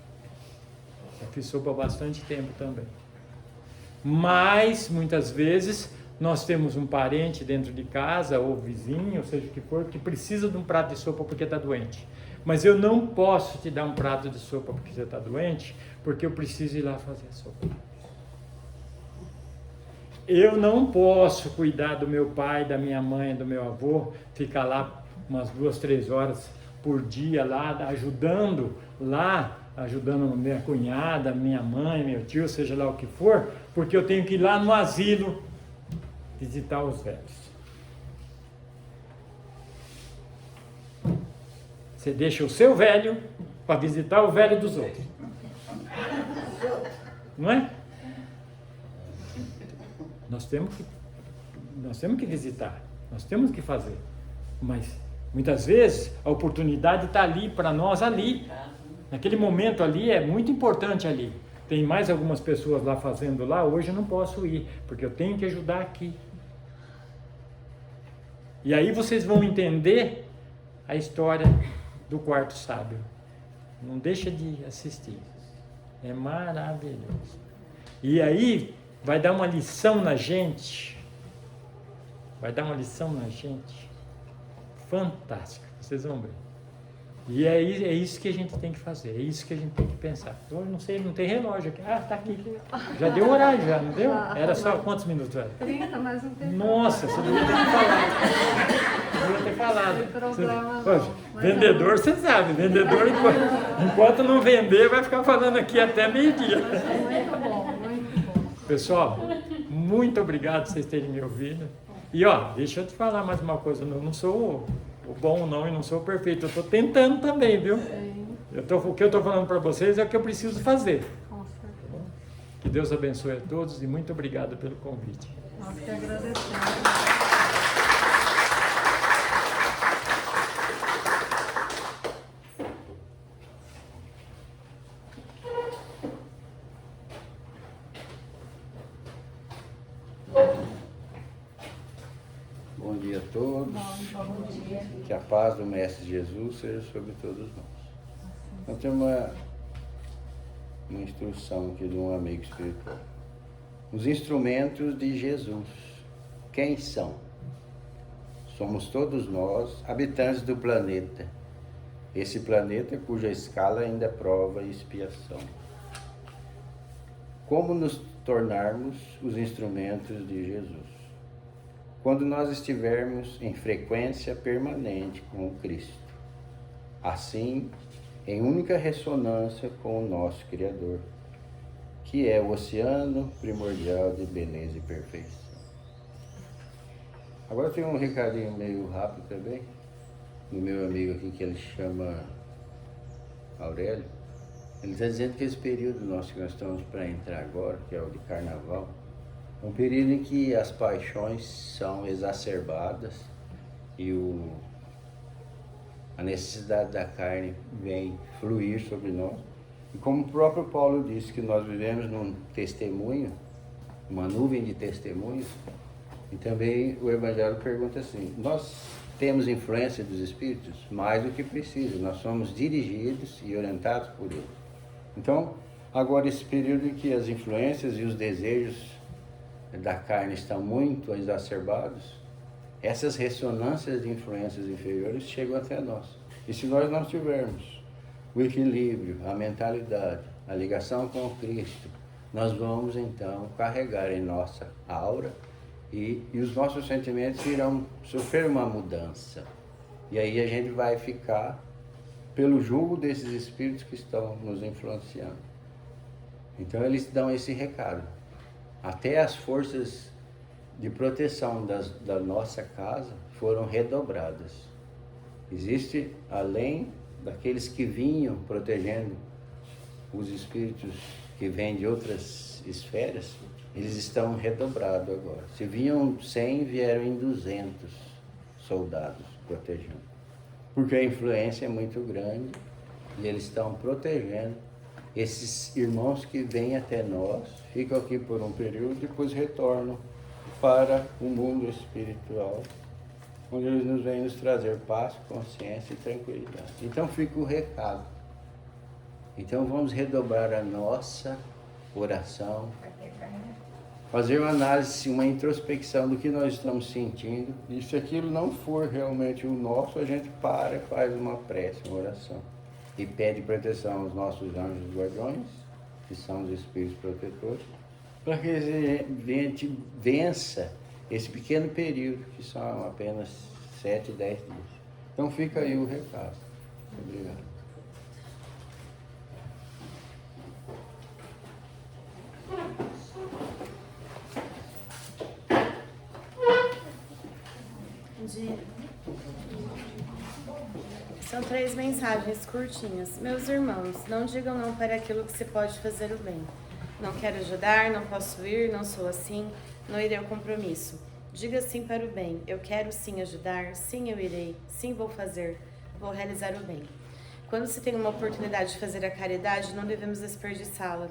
Eu fiz sopa há bastante tempo também. Mas, muitas vezes, nós temos um parente dentro de casa, ou vizinho, ou seja o que for, que precisa de um prato de sopa porque está doente. Mas eu não posso te dar um prato de sopa porque você está doente, porque eu preciso ir lá fazer a sopa. Eu não posso cuidar do meu pai, da minha mãe, do meu avô, ficar lá umas 2, 3 horas por dia lá, ajudando minha cunhada, minha mãe, meu tio, seja lá o que for, porque eu tenho que ir lá no asilo visitar os velhos. Você deixa o seu velho para visitar o velho dos outros. Não é? Nós temos que visitar, nós temos que fazer. Mas muitas vezes a oportunidade está ali para nós ali. Naquele momento ali é muito importante ali. Tem mais algumas pessoas lá fazendo lá, hoje eu não posso ir, porque eu tenho que ajudar aqui. E aí vocês vão entender a história do quarto sábio. Não deixa de assistir. É maravilhoso. E aí vai dar uma lição na gente. Vai dar uma lição na gente. Fantástica. Vocês vão ver. E é isso que a gente tem que fazer. É isso que a gente tem que pensar. Eu não sei, não tem relógio aqui. Ah, tá aqui. Já deu horário já, não deu? Era só quantos minutos? Era? 30, mas não tem Nossa, você devia ter falado. Devia ter falado. Não tem problema, Poxa, não. vendedor, você sabe. Vendedor, enquanto não vender, vai ficar falando aqui até meio-dia. Muito bom, muito bom. Pessoal, muito obrigado por vocês terem me ouvido. E ó, deixa eu te falar mais uma coisa. Eu não sou o bom não e não sou o perfeito. Eu estou tentando também, viu? Sim, O que eu estou falando para vocês é o que eu preciso fazer. com certeza. Que Deus abençoe a todos e muito obrigado pelo convite. Nós que agradecemos. Bom dia a todos. Que a paz do Mestre Jesus seja sobre todos nós. Nós temos uma instrução aqui de um amigo espiritual. Os instrumentos de Jesus. Quem são? Somos todos nós, habitantes do planeta. Esse planeta cuja escala ainda é prova e expiação. Como nos tornarmos os instrumentos de Jesus? Quando nós estivermos em frequência permanente com o Cristo. Assim, em única ressonância com o nosso Criador, que é o oceano primordial de beleza e perfeição. Agora tem um recadinho meio rápido também, do meu amigo aqui, que ele chama Aurélio. Ele está dizendo que esse período que nós estamos para entrar agora, que é o de carnaval, é um período em que as paixões são exacerbadas e a necessidade da carne vem fluir sobre nós. E como o próprio Paulo disse que nós vivemos num testemunho, uma nuvem de testemunhos, e também o Evangelho pergunta assim, nós temos influência dos Espíritos? Mais do que precisa, nós somos dirigidos e orientados por eles. Então, agora esse período em que as influências e os desejos da carne estão muito exacerbados, essas ressonâncias de influências inferiores chegam até nós. E se nós não tivermos o equilíbrio, a mentalidade, a ligação com o Cristo, nós vamos então carregar em nossa aura e os nossos sentimentos irão sofrer uma mudança. E aí a gente vai ficar pelo jugo desses espíritos que estão nos influenciando. Então eles dão esse recado. Até as forças de proteção da nossa casa foram redobradas. Existe, além daqueles que vinham protegendo os espíritos que vêm de outras esferas, eles estão redobrados agora. Se vinham 100, vieram em 200 soldados protegendo. Porque a influência é muito grande e eles estão protegendo esses irmãos que vêm até nós, ficam aqui por um período e depois retornam para o mundo espiritual, onde eles nos vêm nos trazer paz, consciência e tranquilidade. Então fica o recado. Então vamos redobrar a nossa oração, fazer uma análise, uma introspecção do que nós estamos sentindo, e se aquilo não for realmente o nosso, a gente para e faz uma prece, uma oração. E pede proteção aos nossos anjos guardiões, que são os espíritos protetores, para que a gente vença esse pequeno período, que são apenas 7, 10 dias. Então fica aí o recado. Obrigado. Bom dia. São 3 mensagens curtinhas. Meus irmãos, não digam não para aquilo que se pode fazer o bem. Não quero ajudar, não posso ir, não sou assim, não irei ao compromisso. Diga sim para o bem. Eu quero sim ajudar, sim eu irei, sim vou fazer, vou realizar o bem. Quando se tem uma oportunidade de fazer a caridade, não devemos desperdiçá-la,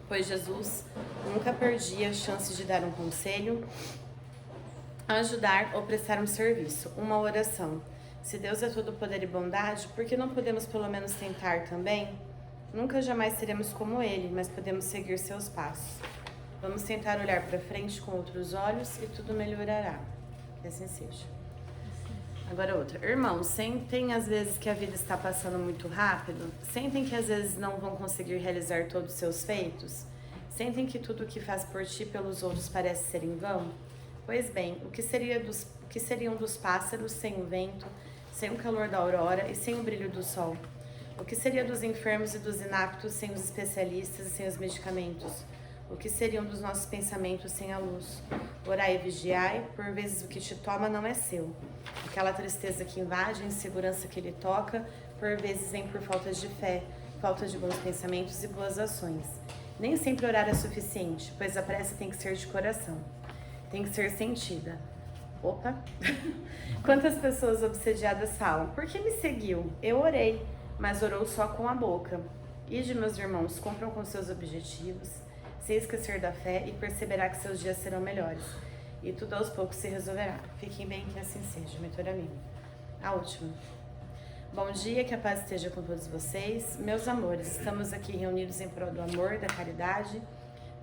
pois Jesus nunca perdia a chance de dar um conselho, ajudar ou prestar um serviço, uma oração. Se Deus é todo poder e bondade, por que não podemos pelo menos tentar também? Nunca jamais seremos como Ele, mas podemos seguir seus passos. Vamos tentar olhar para frente com outros olhos e tudo melhorará. Que assim seja. Agora outra. Irmãos, sentem às vezes que a vida está passando muito rápido? Sentem que às vezes não vão conseguir realizar todos os seus feitos? Sentem que tudo o que faz por ti e pelos outros parece ser em vão? Pois bem, o que seriam dos pássaros sem o vento, sem o calor da aurora e sem o brilho do sol? O que seria dos enfermos e dos inaptos sem os especialistas e sem os medicamentos? O que seriam dos nossos pensamentos sem a luz? Orai e vigiai, por vezes o que te toma não é seu. Aquela tristeza que invade, a insegurança que lhe toca, por vezes vem por falta de fé, falta de bons pensamentos e boas ações. Nem sempre orar é suficiente, pois a prece tem que ser de coração. Tem que ser sentida. Opa! Quantas pessoas obsediadas falam, por que me seguiu? Eu orei, mas orou só com a boca. Ide, meus irmãos, cumpram com seus objetivos, sem esquecer da fé, e perceberá que seus dias serão melhores. E tudo aos poucos se resolverá. Fiquem bem, que assim seja. Mentor amigo. A última. Bom dia, que a paz esteja com todos vocês. Meus amores, estamos aqui reunidos em prol do amor, da caridade.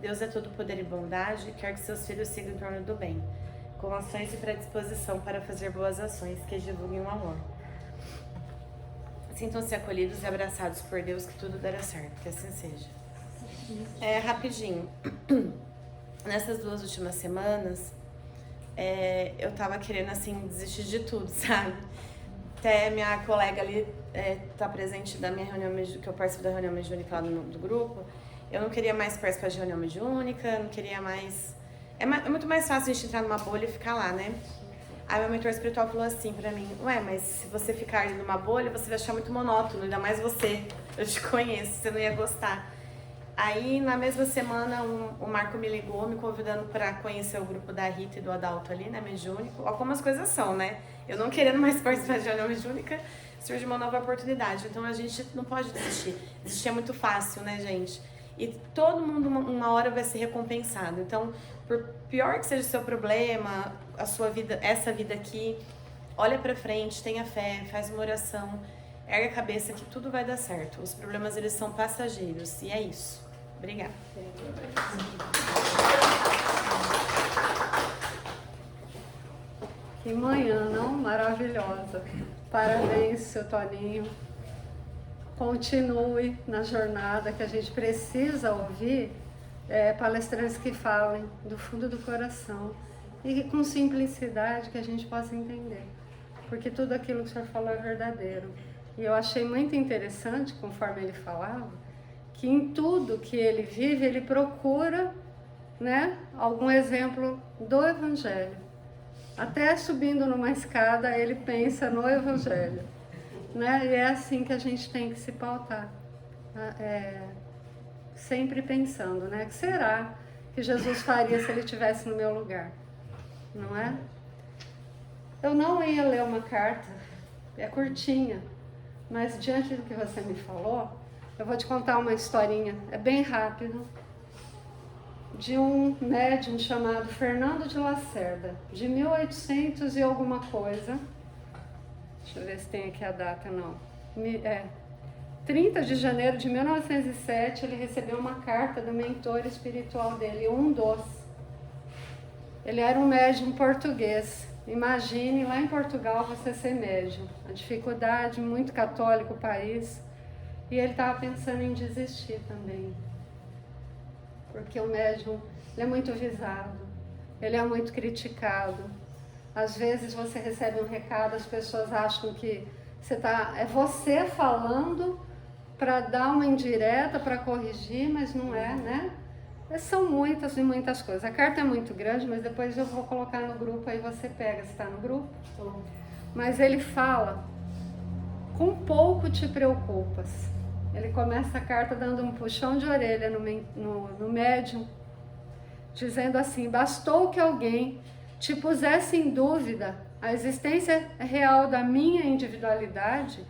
Deus é todo poder e bondade, quer que seus filhos sigam em torno do bem, com ações e predisposição para fazer boas ações que divulguem o amor. Sintam-se acolhidos e abraçados por Deus, que tudo dará certo, que assim seja. Rapidinho. Nessas 2 últimas semanas, eu tava querendo, assim, desistir de tudo, sabe? Até minha colega ali tá presente da minha reunião, que eu participo da reunião mediúnica lá do grupo. Eu não queria mais participar de reunião mediúnica, não queria mais... É muito mais fácil a gente entrar numa bolha e ficar lá, né? Aí meu mentor espiritual falou assim pra mim, ué, mas se você ficar ali numa bolha, você vai achar muito monótono, ainda mais você. Eu te conheço, você não ia gostar. Aí, na mesma semana, o Marco me ligou, me convidando para conhecer o grupo da Rita e do Adalto ali, né, mediúnico. Olha como as coisas são, né? Eu não querendo mais participar de reunião mediúnica, surge uma nova oportunidade. Então, a gente não pode desistir. Desistir é muito fácil, né, gente? E todo mundo, uma hora, vai ser recompensado. Então, por pior que seja o seu problema, a sua vida, essa vida aqui, olha pra frente, tenha fé, faz uma oração, ergue a cabeça que tudo vai dar certo. Os problemas, eles são passageiros. E é isso. Obrigada. Que manhã, não? Maravilhosa. Parabéns, seu Toninho. Continue na jornada, que a gente precisa ouvir palestrantes que falem do fundo do coração e com simplicidade, que a gente possa entender. Porque tudo aquilo que o senhor falou é verdadeiro. E eu achei muito interessante, conforme ele falava, que em tudo que ele vive, ele procura, né, algum exemplo do Evangelho. Até subindo numa escada, ele pensa no Evangelho. Né? E é assim que a gente tem que se pautar. Sempre pensando, né? O que será que Jesus faria se ele estivesse no meu lugar? Não é? Eu não ia ler uma carta, é curtinha, mas diante do que você me falou, eu vou te contar uma historinha, é bem rápido, de um médium chamado Fernando de Lacerda, de 1800 e alguma coisa. Deixa eu ver se tem aqui a data, não. 30 de janeiro de 1907, ele recebeu uma carta do mentor espiritual dele, um dos. Ele era um médium português. Imagine lá em Portugal você ser médium. A dificuldade, muito católico o país. E ele estava pensando em desistir também. Porque o médium, ele é muito visado, ele é muito criticado. Às vezes você recebe um recado, as pessoas acham que é você falando para dar uma indireta, para corrigir, mas não é, né? São muitas e muitas coisas. A carta é muito grande, mas depois eu vou colocar no grupo, aí você pega, se está no grupo. Mas ele fala com pouco te preocupas. Ele começa a carta dando um puxão de orelha no médium, dizendo assim: bastou que alguém te pusesse em dúvida a existência real da minha individualidade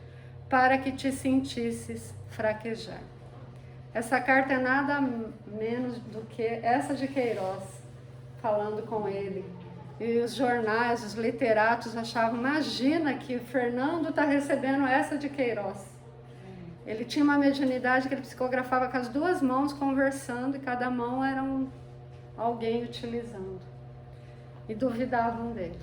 para que te sentisses fraquejar. Essa carta é nada menos do que essa de Queiroz, falando com ele. E os jornais, os literatos achavam, imagina que Fernando está recebendo essa de Queiroz. Ele tinha uma mediunidade que ele psicografava com as duas mãos, conversando, e cada mão era alguém utilizando. E duvidavam dele.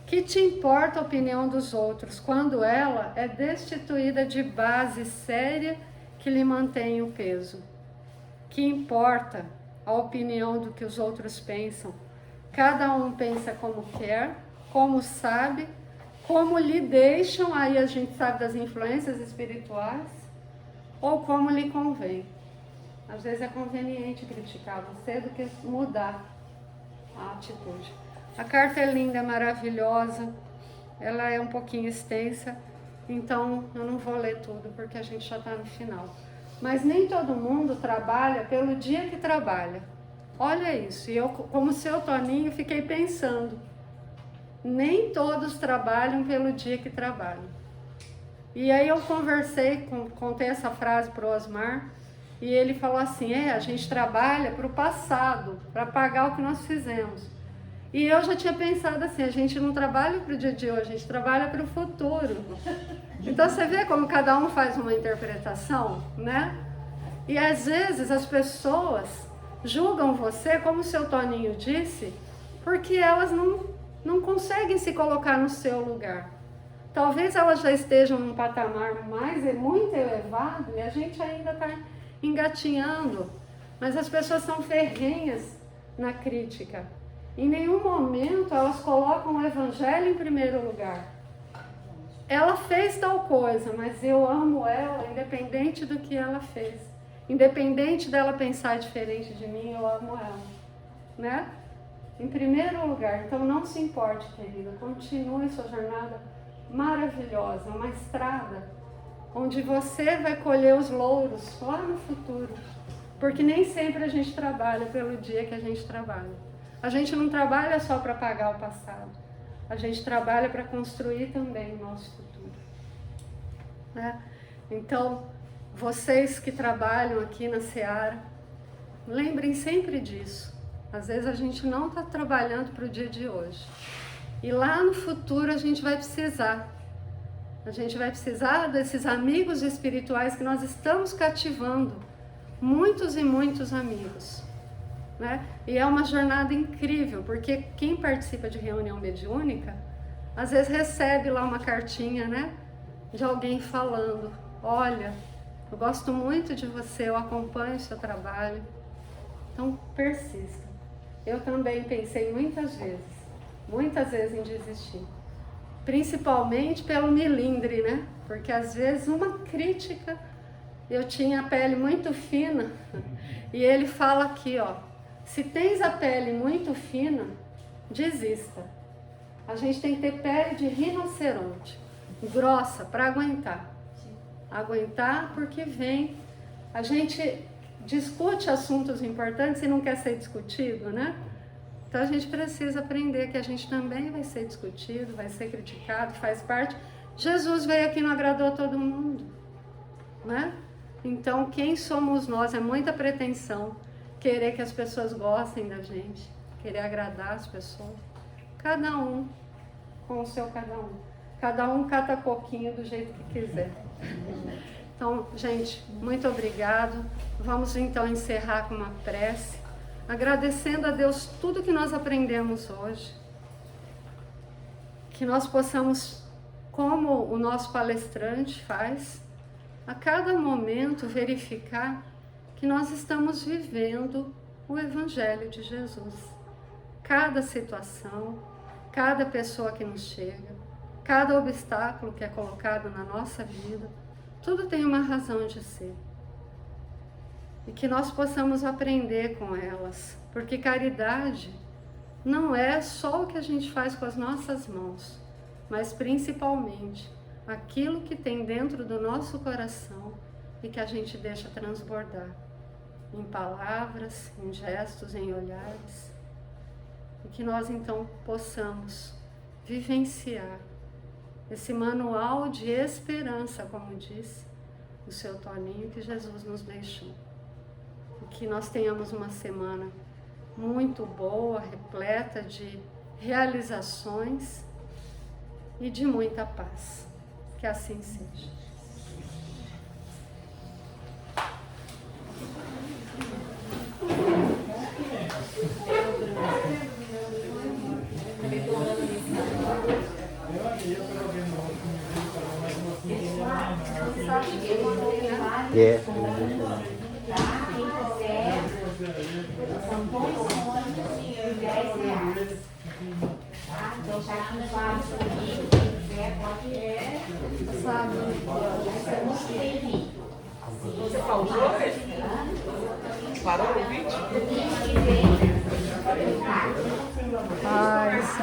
Que te importa a opinião dos outros, quando ela é destituída de base séria que lhe mantém o peso? Que importa a opinião do que os outros pensam? Cada um pensa como quer, como sabe, como lhe deixam, aí a gente sabe das influências espirituais, ou como lhe convém. Às vezes é conveniente criticar você do que mudar a atitude. A carta é linda, é maravilhosa, ela é um pouquinho extensa, então eu não vou ler tudo porque a gente já está no final. Mas nem todo mundo trabalha pelo dia que trabalha. Olha isso, e eu, como seu Toninho, fiquei pensando, nem todos trabalham pelo dia que trabalham. E aí eu contei essa frase para o Osmar, e ele falou assim, a gente trabalha para o passado, para pagar o que nós fizemos. E eu já tinha pensado assim, a gente não trabalha para o dia de hoje, a gente trabalha para o futuro. Então você vê como cada um faz uma interpretação, né? E às vezes as pessoas julgam você, como o seu Toninho disse, porque elas não conseguem se colocar no seu lugar. Talvez elas já estejam num patamar muito elevado e a gente ainda está engatinhando. Mas as pessoas são ferrenhas na crítica. Em nenhum momento elas colocam o evangelho em primeiro lugar. Ela fez tal coisa, mas eu amo ela independente do que ela fez. Independente dela pensar diferente de mim, eu amo ela. Né? Em primeiro lugar. Então não se importe, querida. Continue sua jornada maravilhosa, uma estrada onde você vai colher os louros lá no futuro. Porque nem sempre a gente trabalha pelo dia que a gente trabalha. A gente não trabalha só para pagar o passado. A gente trabalha para construir também o nosso futuro. Né? Então, vocês que trabalham aqui na Seara, lembrem sempre disso. Às vezes a gente não está trabalhando para o dia de hoje. E lá no futuro a gente vai precisar. A gente vai precisar desses amigos espirituais que nós estamos cativando. Muitos e muitos amigos. Né? E é uma jornada incrível, porque quem participa de reunião mediúnica, às vezes recebe lá uma cartinha, né, de alguém falando, olha, eu gosto muito de você, eu acompanho o seu trabalho, então persista. Eu também pensei muitas vezes em desistir, principalmente pelo milindre, né, porque às vezes uma crítica, eu tinha a pele muito fina, e ele fala aqui, ó, se tens a pele muito fina, desista. A gente tem que ter pele de rinoceronte, grossa, para aguentar. Aguentar porque vem. A gente discute assuntos importantes e não quer ser discutido, né? Então a gente precisa aprender que a gente também vai ser discutido, vai ser criticado, faz parte. Jesus veio aqui e não agradou a todo mundo, né? Então quem somos nós? É muita pretensão. Querer que as pessoas gostem da gente, querer agradar as pessoas. Cada um com o seu cada um. Cada um cata coquinho do jeito que quiser. Então, gente, muito obrigado. Vamos então encerrar com uma prece, agradecendo a Deus tudo que nós aprendemos hoje. Que nós possamos, como o nosso palestrante faz, a cada momento verificar que nós estamos vivendo o Evangelho de Jesus. Cada situação, cada pessoa que nos chega, cada obstáculo que é colocado na nossa vida, tudo tem uma razão de ser. E que nós possamos aprender com elas, porque caridade não é só o que a gente faz com as nossas mãos, mas principalmente aquilo que tem dentro do nosso coração e que a gente deixa transbordar em palavras, em gestos, em olhares, e que nós então possamos vivenciar esse manual de esperança, como disse o seu Toninho, que Jesus nos deixou. E que nós tenhamos uma semana muito boa, repleta de realizações e de muita paz. Que assim seja. É. São 2 sonhos e 10 reais. Tá? Então já que os lados comigo, quem quiser pode Sabe? Você não teve. Você pausou? Parou o vídeo? Ah, isso.